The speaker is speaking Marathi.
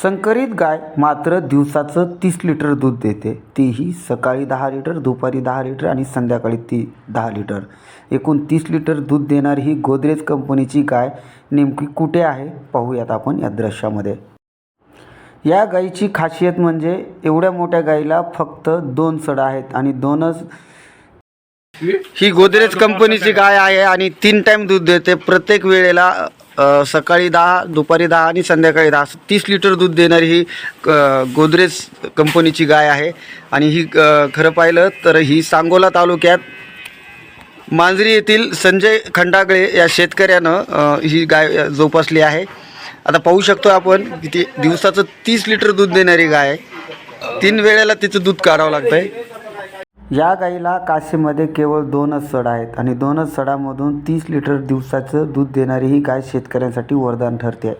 संकरित गाय मात्र दिवसाचं 30 लिटर दूध देते, तीही सकाळी 10 लिटर, दुपारी 10 लिटर आणि संध्याकाळी 10 लिटर. एकूण 30 लिटर दूध देणारी ही गोदरेज कंपनीची गाय नेमकी कुठे आहे पाहूयात आपण या दृश्यामध्ये. या गायीची खासियत म्हणजे एवढ्या मोठ्या गायीला फक्त 2 सडा आहेत आणि 2च. ही गोदरेज कंपनीची गाय आहे आणि 3 टाइम दूध देते. प्रत्येक वेळेला सकाळी 10, दुपारी 10 आणि संध्याकाळी 10 30 लिटर दूध देणारी ही गोदरेज कंपनीची गाय आहे. आणि ही खरं पाहिलं तर ही सांगोला तालुक्यात मांजरी येथील संजय खंडागळे या शेतकऱ्यानं ही गाय जोपासली आहे. आता पाहू शकतो आपण की ती दिवसाचं 30 लिटर दूध देणारी गाय आहे. 3 वेळेला तिचं दूध काढावं लागतं आहे. या गाईला कासेमध्ये केवळ 2च सड आहेत आणि 2च सडामधून 30 लिटर दिवसाचं दूध देणारी ही गाय शेतकऱ्यांसाठी वरदान ठरते आहे.